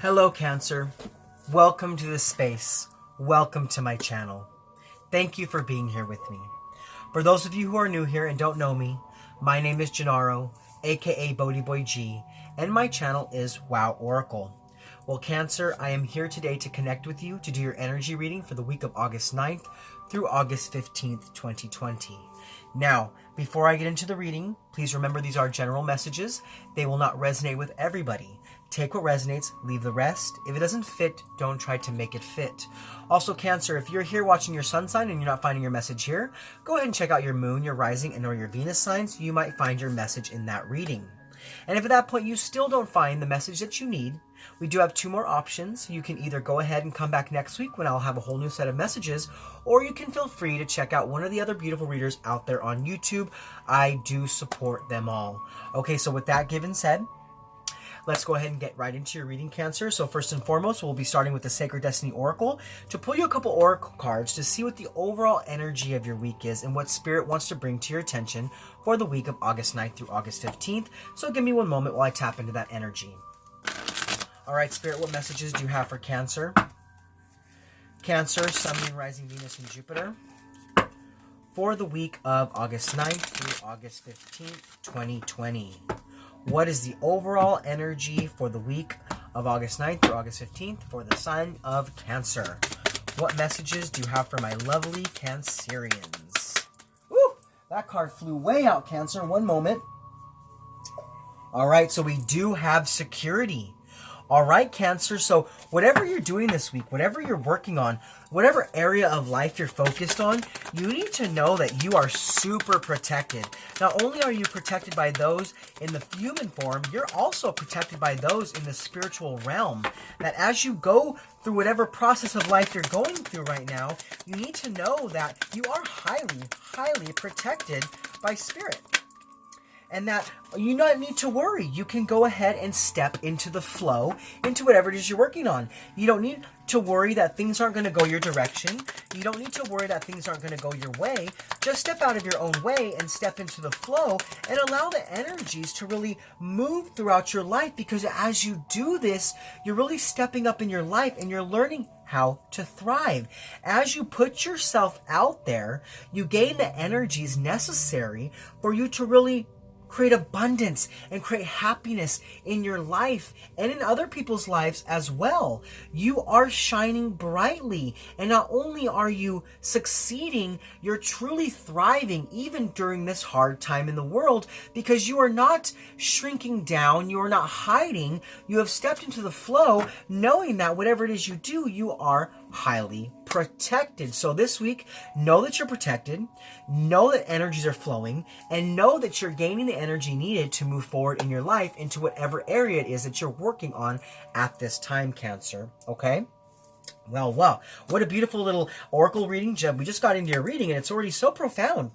Hello, Cancer. Welcome to this space. Welcome to my channel. Thank you for being here with me. For those of you who are new here and don't know me, my name is Gennaro, aka BhodiBoy G, and my channel is Wow Oracle. Well, Cancer, I am here today to connect with you to do your energy reading for the week of August 9th through August 15th, 2020. Now, before I get into the reading, please remember these are general messages. They will not resonate with everybody. Take what resonates, leave the rest. If it doesn't fit, don't try to make it fit. Also, Cancer, if you're here watching your sun sign and you're not finding your message here, go ahead and check out your moon, your rising, and or your Venus signs. You might find your message in that reading. And if at that point you still don't find the message that you need, we do have two more options. You can either go ahead and come back next week when I'll have a whole new set of messages, or you can feel free to check out one of the other beautiful readers out there on YouTube. I do support them all. Okay, so with that given said, let's go ahead and get right into your reading, Cancer. So first and foremost, we'll be starting with the Sacred Destiny Oracle to pull you a couple oracle cards to see what the overall energy of your week is and what Spirit wants to bring to your attention for the week of August 9th through August 15th. So give me one moment while I tap into that energy. All right, Spirit, what messages do you have for Cancer? Cancer, Sun, Moon, Rising, Venus, and Jupiter for the week of August 9th through August 15th, 2020. What is the overall energy for the week of August 9th through August 15th for the sign of Cancer? What messages do you have for my lovely Cancerians? Woo! That card flew way out, Cancer. One moment. All right, so we do have security. All right, Cancer, so whatever you're doing this week, whatever you're working on, whatever area of life you're focused on, you need to know that you are super protected. Not only are you protected by those in the human form, you're also protected by those in the spiritual realm. That as you go through whatever process of life you're going through right now, you need to know that you are highly, highly protected by Spirit. And that you don't need to worry. You can go ahead and step into the flow, into whatever it is you're working on. You don't need to worry that things aren't going to go your direction. You don't need to worry that things aren't going to go your way. Just step out of your own way and step into the flow and allow the energies to really move throughout your life, because as you do this, you're really stepping up in your life and you're learning how to thrive. As you put yourself out there, you gain the energies necessary for you to really create abundance and create happiness in your life and in other people's lives as well. You are shining brightly, and not only are you succeeding, you're truly thriving even during this hard time in the world, because you are not shrinking down, you are not hiding, you have stepped into the flow knowing that whatever it is you do, you are highly protected. So this week, know that you're protected, know that energies are flowing, and know that you're gaining the energy needed to move forward in your life into whatever area it is that you're working on at this time, Cancer. Okay? Well, wow. What a beautiful little oracle reading, Jeb. We just got into your reading, and it's already so profound.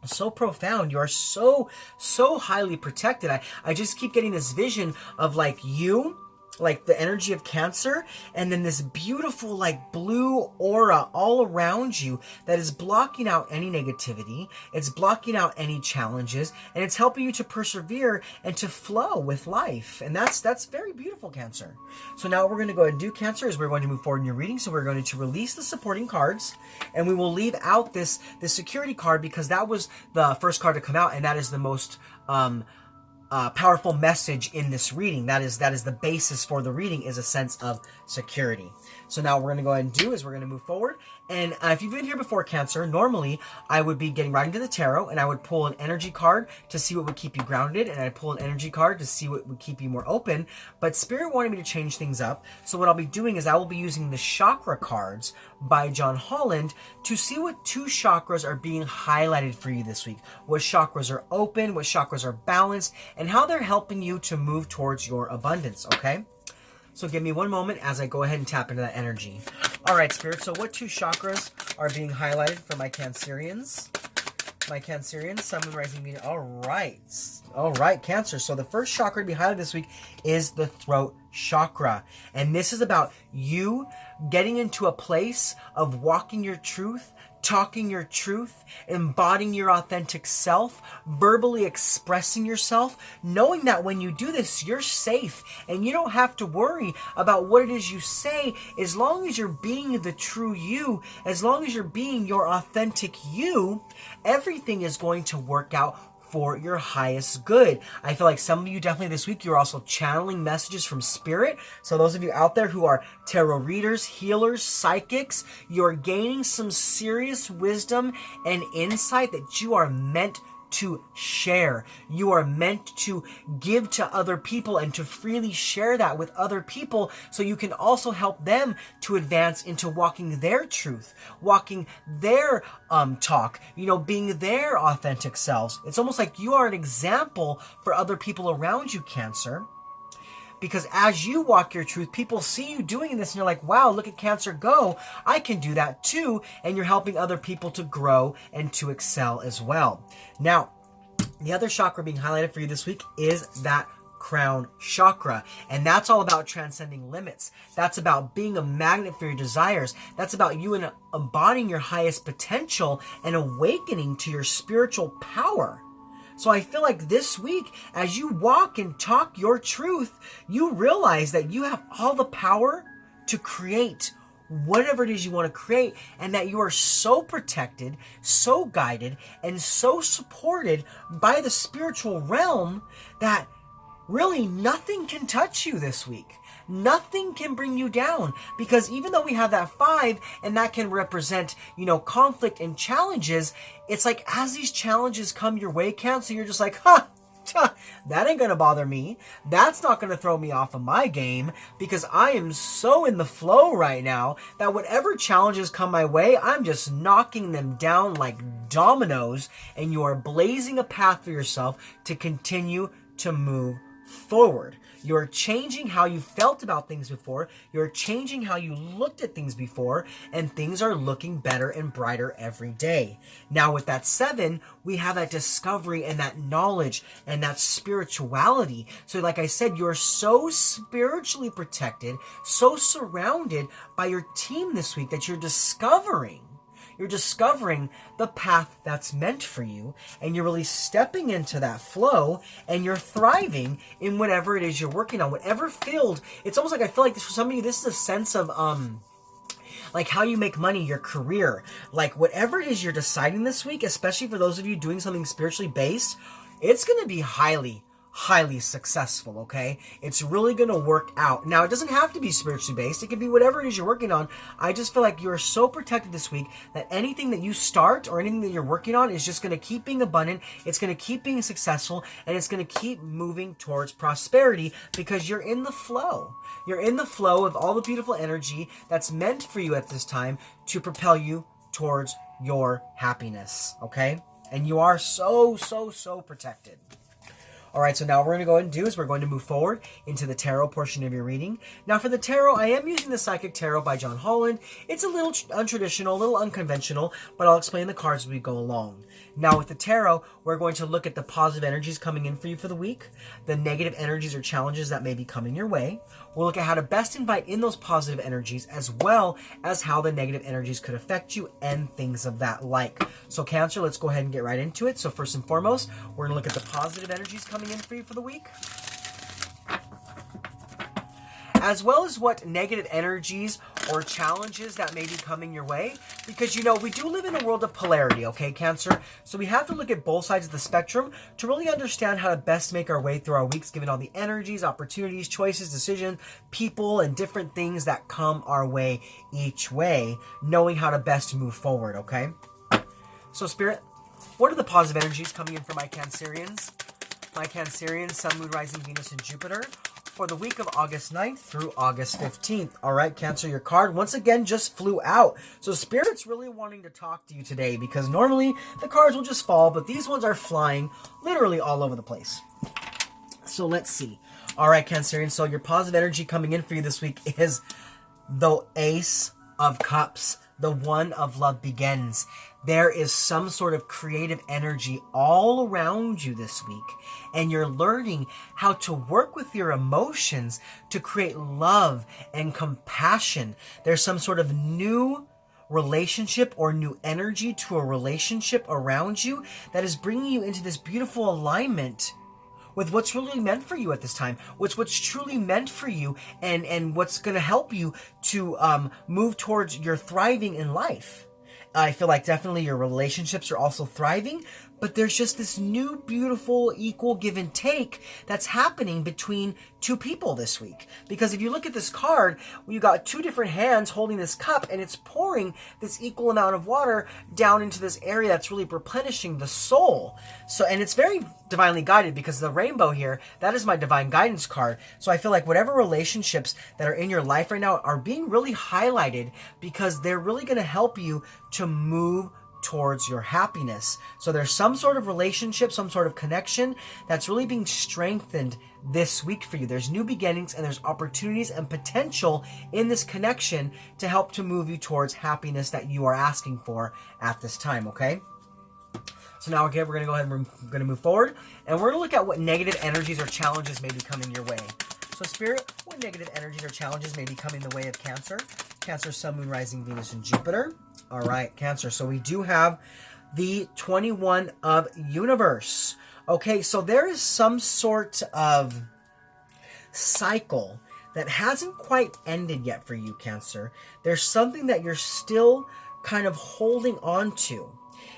So profound. You are so highly protected. I just keep getting this vision of like you, like the energy of Cancer, and then this beautiful like blue aura all around you that is blocking out any negativity, it's blocking out any challenges, and it's helping you to persevere and to flow with life. And that's very beautiful, Cancer. So now what we're going to go ahead and do, Cancer, is we're going to move forward in your reading. So we're going to release the supporting cards, and we will leave out this security card, because that was the first card to come out, and that is the most powerful message in this reading. That is the basis for the reading, is a sense of security. So now what we're going to go ahead and do is we're going to move forward. And if you've been here before, Cancer, normally I would be getting right into the tarot, and I would pull an energy card to see what would keep you grounded, and I'd pull an energy card to see what would keep you more open. But Spirit wanted me to change things up. So what I'll be doing is I will be using the Chakra Cards by Holland to see what two chakras are being highlighted for you this week. What chakras are open, what chakras are balanced, and how they're helping you to move towards your abundance, okay? So give me one moment as I go ahead and tap into that energy. All right, Spirit, so what two chakras are being highlighted for my Cancerians? My Cancerians, Sun, Moon, Rising, Venus. All right, Cancer. So the first chakra to be highlighted this week is the Throat Chakra. And this is about you getting into a place of walking your truth, talking your truth, embodying your authentic self, verbally expressing yourself, knowing that when you do this, you're safe and you don't have to worry about what it is you say. As long as you're being the true you, as long as you're being your authentic you, everything is going to work out for your highest good. I feel like some of you definitely this week, you're also channeling messages from spirit. So those of you out there who are tarot readers, healers, psychics, you're gaining some serious wisdom and insight that you are meant to share. You are meant to give to other people and to freely share that with other people so you can also help them to advance into walking their truth, walking their talk, being their authentic selves. It's almost like you are an example for other people around you, Cancer. Because as you walk your truth, people see you doing this and you're like, wow, look at Cancer go. I can do that too. And you're helping other people to grow and to excel as well. Now, the other chakra being highlighted for you this week is that crown chakra. And that's all about transcending limits. That's about being a magnet for your desires. That's about you embodying your highest potential and awakening to your spiritual power. So I feel like this week, as you walk and talk your truth, you realize that you have all the power to create whatever it is you want to create, and that you are so protected, so guided, and so supported by the spiritual realm that really nothing can touch you this week. Nothing can bring you down, because even though we have that 5 and that can represent, conflict and challenges, it's like as these challenges come your way, Cancer, you're just like, that ain't gonna bother me. That's not gonna throw me off of my game, because I am so in the flow right now that whatever challenges come my way, I'm just knocking them down like dominoes, and you are blazing a path for yourself to continue to move forward. You're changing how you felt about things before. You're changing how you looked at things before, and things are looking better and brighter every day. Now with that 7, we have that discovery and that knowledge and that spirituality. So like I said, you're so spiritually protected, so surrounded by your team this week that you're discovering the path that's meant for you, and you're really stepping into that flow, and you're thriving in whatever it is you're working on, whatever field. It's almost like I feel like this, for some of you, this is a sense of like how you make money, your career, like whatever it is you're deciding this week, especially for those of you doing something spiritually based, it's going to be highly successful, okay? It's really going to work out. Now, it doesn't have to be spiritually based. It can be whatever it is you're working on. I just feel like you're so protected this week that anything that you start or anything that you're working on is just going to keep being abundant. It's going to keep being successful, and it's going to keep moving towards prosperity because you're in the flow. You're in the flow of all the beautiful energy that's meant for you at this time to propel you towards your happiness, okay? And you are so protected. All right, so now what we're going to go ahead and do is we're going to move forward into the tarot portion of your reading. Now for the tarot, I am using the Psychic Tarot by Holland. It's a little untraditional, a little unconventional, but I'll explain the cards as we go along. Now with the tarot, we're going to look at the positive energies coming in for you for the week, the negative energies or challenges that may be coming your way. We'll look at how to best invite in those positive energies, as well as how the negative energies could affect you and things of that like. So Cancer, let's go ahead and get right into it. So first and foremost, we're going to look at the positive energies coming in for you for the week, as well as what negative energies or challenges that may be coming your way. Because, we do live in a world of polarity, okay, Cancer? So we have to look at both sides of the spectrum to really understand how to best make our way through our weeks, given all the energies, opportunities, choices, decisions, people, and different things that come our way each way, knowing how to best move forward, okay? So, Spirit, what are the positive energies coming in for my Cancerians? My Cancerians, Sun, Moon, Rising, Venus, and Jupiter, for the week of August 9th through August 15th. All right, Cancer, your card once again just flew out. So Spirit's really wanting to talk to you today, because normally the cards will just fall, but these ones are flying literally all over the place. So let's see. All right, Cancerian, so your positive energy coming in for you this week is the Ace of Cups. The One of Love begins. There is some sort of creative energy all around you this week, and you're learning how to work with your emotions to create love and compassion. There's some sort of new relationship or new energy to a relationship around you that is bringing you into this beautiful alignment with what's really meant for you at this time, what's truly meant for you, and what's going to help you to move towards your thriving in life. I feel like definitely your relationships are also thriving, but there's just this new, beautiful, equal give and take that's happening between two people this week. Because if you look at this card, you got two different hands holding this cup, and it's pouring this equal amount of water down into this area that's really replenishing the soul. So, and it's very divinely guided, because the rainbow here, that is my divine guidance card. So I feel like whatever relationships that are in your life right now are being really highlighted, because they're really going to help you to move towards your happiness. So there's some sort of relationship, some sort of connection that's really being strengthened this week for you. There's new beginnings, and there's opportunities and potential in this connection to help to move you towards happiness that you are asking for at this time, okay? So now, again, we're going to go ahead and we're going to move forward, and we're going to look at what negative energies or challenges may be coming your way. So Spirit, what negative energies or challenges may be coming the way of Cancer? Cancer, Sun, Moon, Rising, Venus, and Jupiter. All right, Cancer. So we do have the 21 of Universe. Okay, so there is some sort of cycle that hasn't quite ended yet for you, Cancer. There's something that you're still kind of holding on to.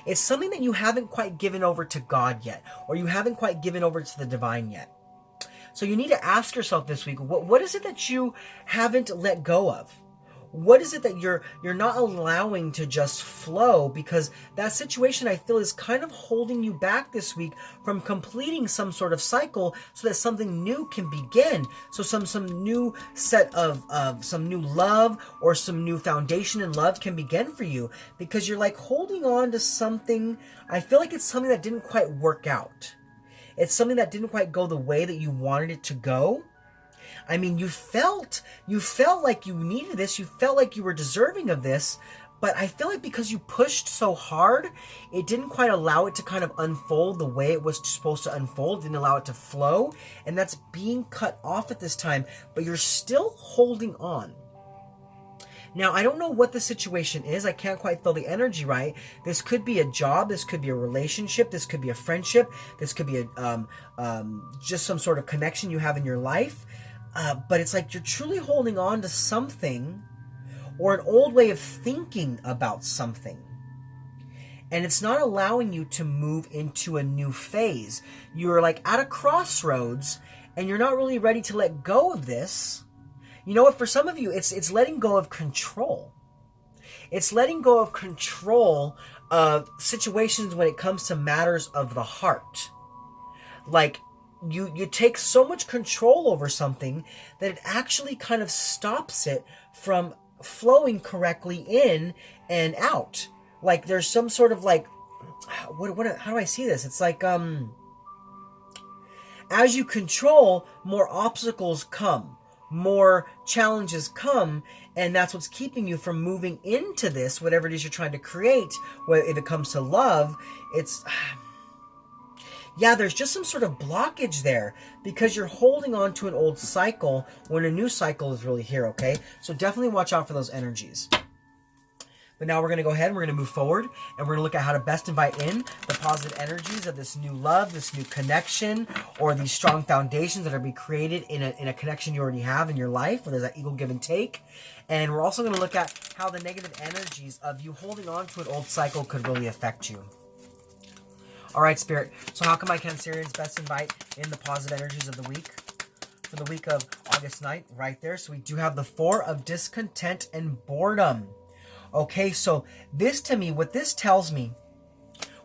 It's something that you haven't quite given over to God yet, or you haven't quite given over to the divine yet. So you need to ask yourself this week, what is it that you haven't let go of? What is it that you're not allowing to just flow? Because that situation, I feel, is kind of holding you back this week from completing some sort of cycle so that something new can begin. So some new set of some new love or some new foundation in love can begin for you, because you're like holding on to something. I feel like it's something that didn't quite work out. It's something that didn't quite go the way that you wanted it to go. I mean, you felt like you needed this. You felt like you were deserving of this. But I feel like because you pushed so hard, it didn't quite allow it to kind of unfold the way it was supposed to unfold. It didn't allow it to flow. And that's being cut off at this time. But you're still holding on. Now, I don't know what the situation is. I can't quite feel the energy right. This could be a job. This could be a relationship. This could be a friendship. This could be just some sort of connection you have in your life. But it's like you're truly holding on to something, or an old way of thinking about something. And it's not allowing you to move into a new phase. You're like at a crossroads, and you're not really ready to let go of this. You know what? For some of you, it's letting go of control. It's letting go of control of situations when it comes to matters of the heart. Like, you take so much control over something that it actually kind of stops it from flowing correctly in and out. Like there's some sort of like, how do I see this? It's like, as you control, more obstacles come, more challenges come, and that's what's keeping you from moving into this, whatever it is you're trying to create. If it comes to love, it's... yeah, there's just some sort of blockage there because you're holding on to an old cycle when a new cycle is really here, okay? So definitely watch out for those energies. But now we're going to go ahead and we're going to move forward, and we're going to look at how to best invite in the positive energies of this new love, this new connection, or these strong foundations that are being created in a connection you already have in your life, where there's that equal give and take. And we're also going to look at how the negative energies of you holding on to an old cycle could really affect you. All right, Spirit. So how can my Cancerians best invite in the positive energies of the week? For the week of August 9th, right there. So we do have the 4 of discontent and boredom. Okay, so this to me, what this tells me,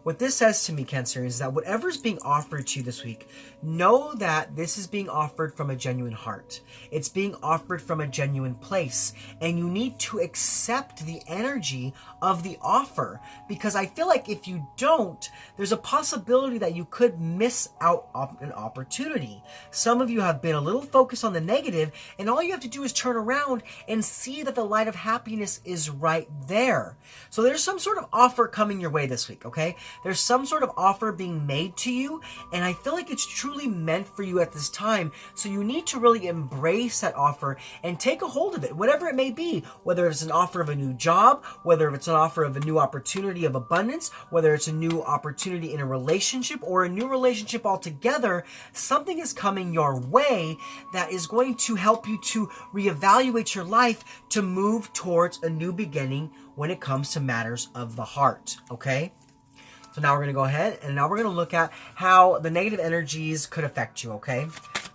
what this says to me, Cancerians, is that whatever's being offered to you this week, know that this is being offered from a genuine heart. It's being offered from a genuine place. And you need to accept the energy of the offer. Because I feel like if you don't, there's a possibility that you could miss out on an opportunity. Some of you have been a little focused on the negative, and all you have to do is turn around and see that the light of happiness is right there. So there's some sort of offer coming your way this week, okay? There's some sort of offer being made to you, and I feel like it's truly meant for you at this time. So you need to really embrace that offer and take a hold of it, whatever it may be, whether it's an offer of a new job, whether it's an offer of a new opportunity of abundance, whether it's a new opportunity in a relationship or a new relationship altogether. Something is coming your way that is going to help you to reevaluate your life, to move towards a new beginning when it comes to matters of the heart, okay? So now we're going to go ahead and now we're going to look at how the negative energies could affect you, okay?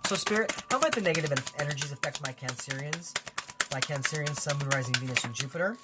So Spirit, how might the negative energies affect my Cancerians? My Cancerians, Sun, Moon, Rising, Venus, and Jupiter.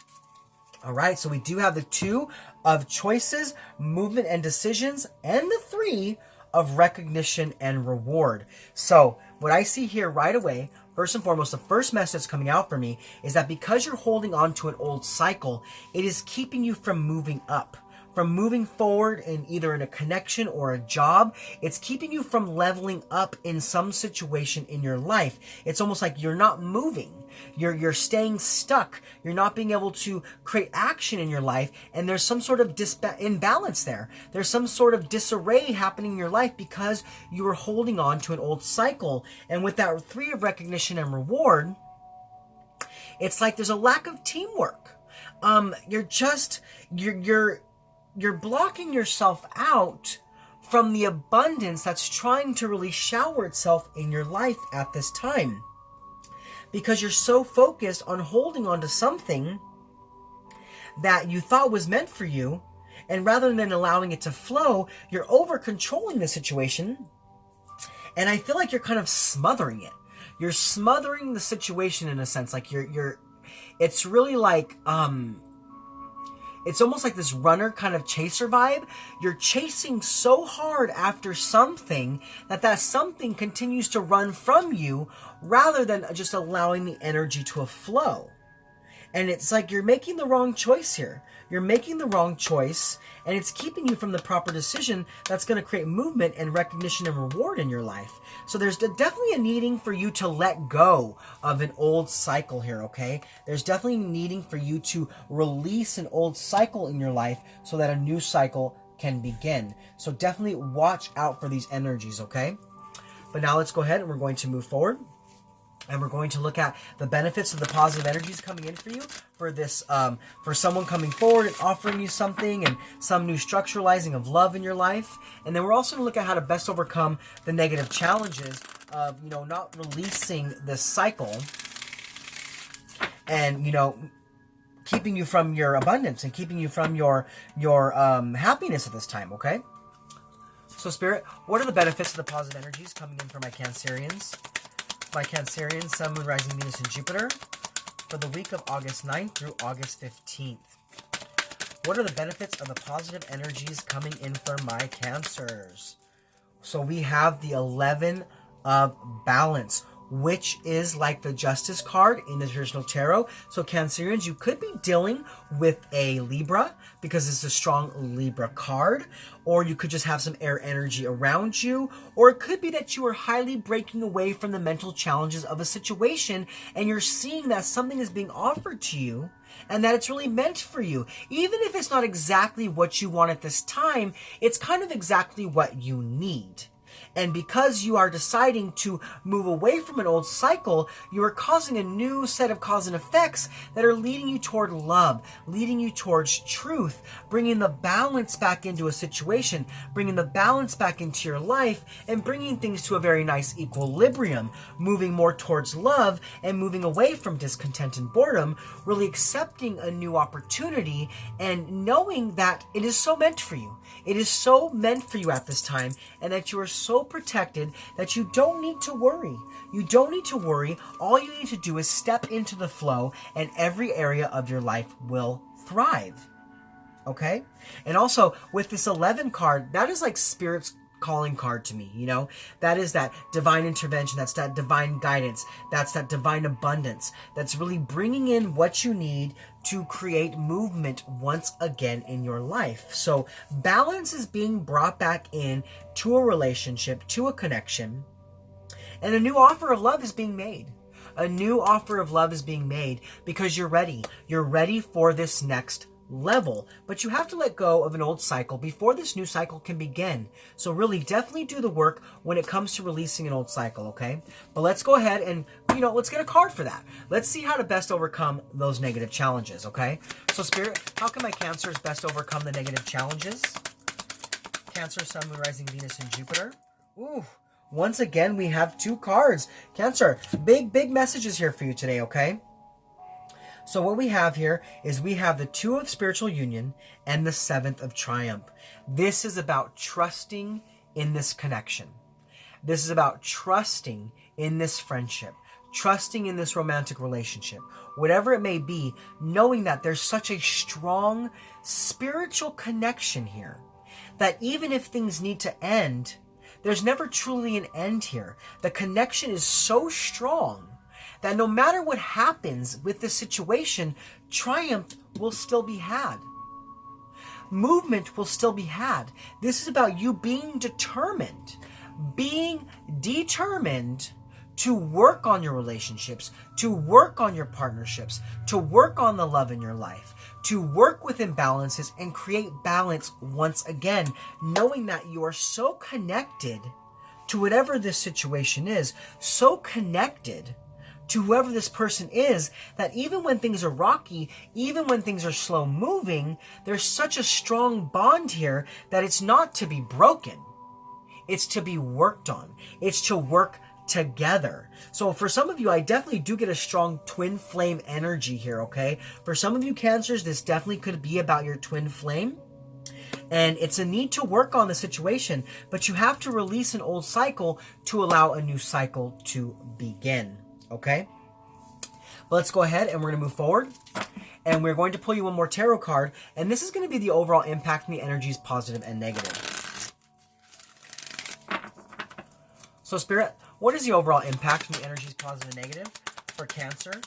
All right, so we do have the 2 of choices, movement, and decisions, and the 3 of recognition and reward. So what I see here right away, first and foremost, the first message that's coming out for me is that because you're holding on to an old cycle, it is keeping you from moving up, from moving forward in either in a connection or a job. It's keeping you from leveling up in some situation in your life. It's almost like you're not moving. You're staying stuck. You're not being able to create action in your life, and there's some sort of imbalance there. There's some sort of disarray happening in your life because you are holding on to an old cycle. And with that 3 of recognition and reward, it's like there's a lack of teamwork. You're blocking yourself out from the abundance that's trying to really shower itself in your life at this time, because you're so focused on holding on to something that you thought was meant for you, and rather than allowing it to flow, you're over controlling the situation, and I feel like you're kind of smothering it. You're smothering the situation in a sense, like it's really like it's almost like this runner kind of chaser vibe. You're chasing so hard after something that something continues to run from you rather than just allowing the energy to flow. And it's like you're making the wrong choice here. You're making the wrong choice, and it's keeping you from the proper decision that's going to create movement and recognition and reward in your life. So there's definitely a needing for you to let go of an old cycle here, okay? There's definitely needing for you to release an old cycle in your life so that a new cycle can begin. So definitely watch out for these energies, okay? But now let's go ahead and we're going to move forward. And we're going to look at the benefits of the positive energies coming in for you for this, for someone coming forward and offering you something and some new structuralizing of love in your life. And then we're also going to look at how to best overcome the negative challenges of, not releasing this cycle and, keeping you from your abundance and keeping you from your happiness at this time, okay? So Spirit, what are the benefits of the positive energies coming in for my Cancerians? My Cancerians, Sun, Moon, Rising, Venus, and Jupiter for the week of August 9th through August 15th. What are the benefits of the positive energies coming in for my Cancers? So we have the 11 of balance, which is like the Justice card in the traditional tarot. So Cancerians, you could be dealing with a Libra because it's a strong Libra card, or you could just have some air energy around you, or it could be that you are highly breaking away from the mental challenges of a situation and you're seeing that something is being offered to you and that it's really meant for you. Even if it's not exactly what you want at this time, it's kind of exactly what you need. And because you are deciding to move away from an old cycle, you are causing a new set of cause and effects that are leading you toward love, leading you towards truth, bringing the balance back into a situation, bringing the balance back into your life, and bringing things to a very nice equilibrium, moving more towards love and moving away from discontent and boredom, really accepting a new opportunity and knowing that it is so meant for you. It is so meant for you at this time, and that you are so protected that you don't need to worry. You don't need to worry. All you need to do is step into the flow, and every area of your life will thrive. Okay? And also, with this 11 card, that is like Spirit's calling card to me, that is that divine intervention, that's that divine guidance, that's that divine abundance, that's really bringing in what you need to create movement once again in your life. So balance is being brought back in to a relationship, to a connection, and a new offer of love is being made. A new offer of love is being made because you're ready. You're ready for this next level. But you have to let go of an old cycle before this new cycle can begin. So really, definitely do the work when it comes to releasing an old cycle, okay? But let's go ahead and, let's get a card for that. Let's see how to best overcome those negative challenges, okay? So Spirit, how can my Cancers best overcome the negative challenges? Cancer, Sun, Moon, Rising, Venus, and Jupiter. Ooh, once again, we have 2 cards. Cancer, big messages here for you today, okay? So what we have here is we have the 2 of Spiritual Union and the 7th of Triumph. This is about trusting in this connection. This is about trusting in this friendship, trusting in this romantic relationship, whatever it may be, knowing that there's such a strong spiritual connection here that even if things need to end, there's never truly an end here. The connection is so strong that no matter what happens with this situation, triumph will still be had. Movement will still be had. This is about you being determined to work on your relationships, to work on your partnerships, to work on the love in your life, to work with imbalances and create balance once again, knowing that you are so connected to whatever this situation is, so connected to whoever this person is, that even when things are rocky, even when things are slow moving, there's such a strong bond here that it's not to be broken. It's to be worked on. It's to work together. So for some of you, I definitely do get a strong twin flame energy here, okay? For some of you Cancers, this definitely could be about your twin flame. And it's a need to work on the situation, but you have to release an old cycle to allow a new cycle to begin. Okay, but let's go ahead and we're going to move forward, and we're going to pull you one more tarot card, and this is going to be the overall impact in the energies, positive and negative. So Spirit, what is the overall impact in the energies, positive and negative for Cancer?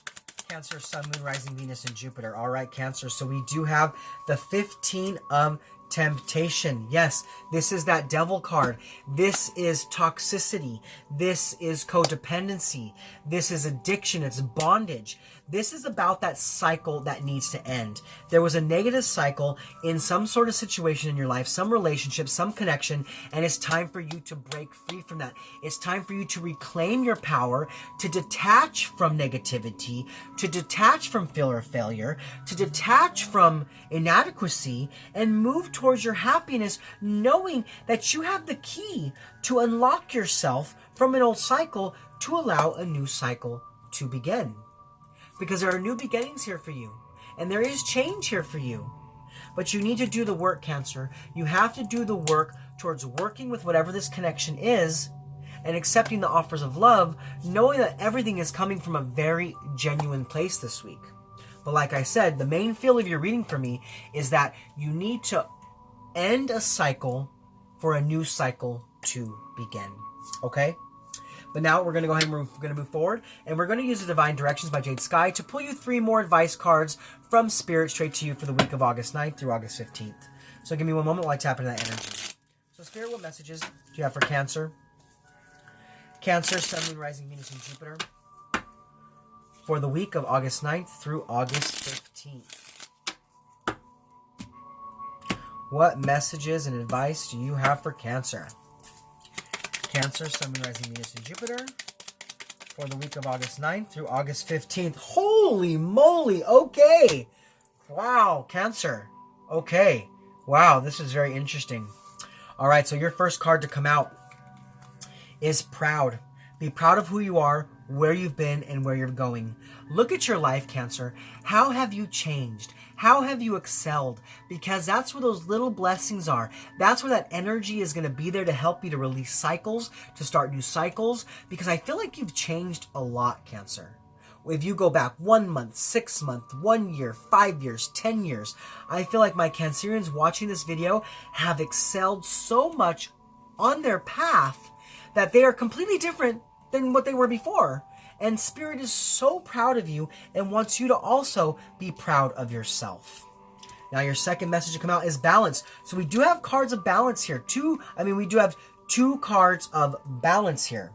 Cancer, Sun, Moon, Rising, Venus, and Jupiter. All right, Cancer, so we do have the 15 of temptation. Yes, this is that devil card. This is toxicity. This is codependency. This is addiction. It's bondage. This is about that cycle that needs to end. There was a negative cycle in some sort of situation in your life, some relationship, some connection, and it's time for you to break free from that. It's time for you to reclaim your power, to detach from negativity, to detach from fear of failure, to detach from inadequacy, and move towards your happiness, knowing that you have the key to unlock yourself from an old cycle to allow a new cycle to begin. Because there are new beginnings here for you, and there is change here for you. But you need to do the work, Cancer. You have to do the work towards working with whatever this connection is and accepting the offers of love, knowing that everything is coming from a very genuine place this week. But like I said, the main feel of your reading for me is that you need to end a cycle for a new cycle to begin. Okay? But now we're going to go ahead and we're going to move forward, and we're going to use the Divine Directions by Jade Sky to pull you 3 more advice cards from Spirit straight to you for the week of August 9th through August 15th. So give me one moment while I tap into that energy. So Spirit, what messages do you have for Cancer? Cancer, Sun, Moon, Rising, Venus, and Jupiter for the week of August 9th through August 15th. What messages and advice do you have for Cancer? Cancer, Sun, Moon, Rising, Venus, and Jupiter for the week of August 9th through August 15th. Holy moly! Okay. Wow, Cancer. Okay. Wow, this is very interesting. All right, so your first card to come out is proud. Be proud of who you are, where you've been, and where you're going. Look at your life, Cancer. How have you changed? How have you excelled? Because that's where those little blessings are. That's where that energy is going to be there to help you to release cycles, to start new cycles. Because I feel like you've changed a lot, Cancer. If you go back 1 month, 6 months, 1 year, 5 years, 10 years, I feel like my Cancerians watching this video have excelled so much on their path that they are completely different than what they were before. And Spirit is so proud of you and wants you to also be proud of yourself. Now your second message to come out is balance. So we do have cards of balance here. We do have 2 cards of balance here.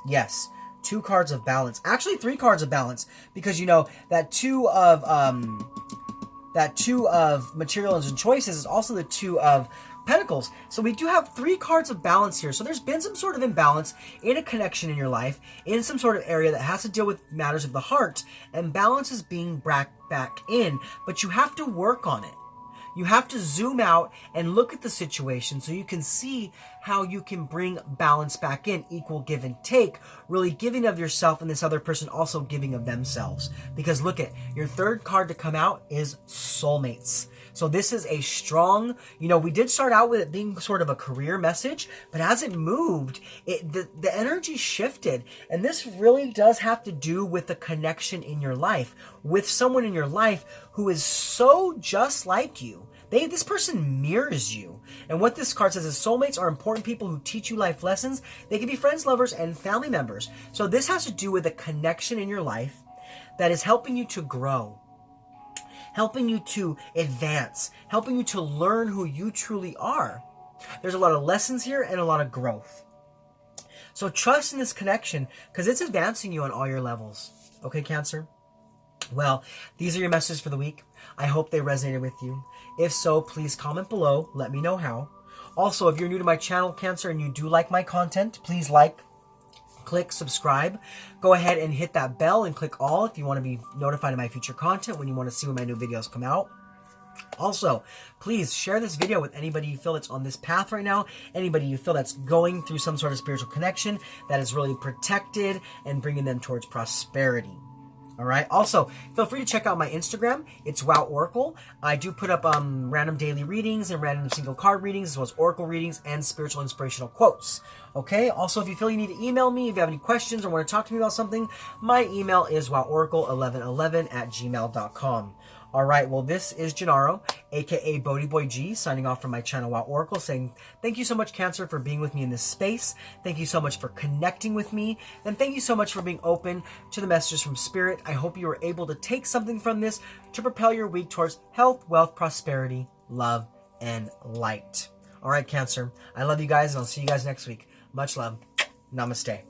Yes, 2 cards of balance. Actually 3 cards of balance, because you know that 2 of that Two of Materials and Choices is also the Two of Pentacles. So we do have 3 cards of balance here. So there's been some sort of imbalance in a connection in your life, in some sort of area that has to deal with matters of the heart, and balance is being brought back in, but you have to work on it. You have to zoom out and look at the situation so you can see how you can bring balance back in, equal give and take, really giving of yourself and this other person also giving of themselves. Because look at, your 3rd card to come out is soulmates. So this is a strong, we did start out with it being sort of a career message, but as it moved, the energy shifted. And this really does have to do with the connection in your life, with someone in your life who is so just like you. This person mirrors you. And what this card says is soulmates are important people who teach you life lessons. They can be friends, lovers, and family members. So this has to do with a connection in your life that is helping you to grow, helping you to advance, helping you to learn who you truly are. There's a lot of lessons here and a lot of growth. So trust in this connection because it's advancing you on all your levels. Okay, Cancer? Well, these are your messages for the week. I hope they resonated with you. If so, please comment below. Let me know how. Also, if you're new to my channel, Cancer, and you do like my content, please click subscribe. Go ahead and hit that bell and click all if you want to be notified of my future content, when you want to see when my new videos come out. Also, please share this video with anybody you feel that's on this path right now, anybody you feel that's going through some sort of spiritual connection that is really protected and bringing them towards prosperity. All right. Also, feel free to check out my Instagram. It's Wow Oracle. I do put up random daily readings and random single card readings, as well as oracle readings and spiritual inspirational quotes. Okay. Also, if you feel you need to email me, if you have any questions or want to talk to me about something, my email is woworacle1111@gmail.com. All right, well, this is Gennaro, aka BhodiBoy G, signing off from my channel, Wow Oracle, saying thank you so much, Cancer, for being with me in this space. Thank you so much for connecting with me. And thank you so much for being open to the messages from Spirit. I hope you were able to take something from this to propel your week towards health, wealth, prosperity, love, and light. All right, Cancer, I love you guys, and I'll see you guys next week. Much love. Namaste.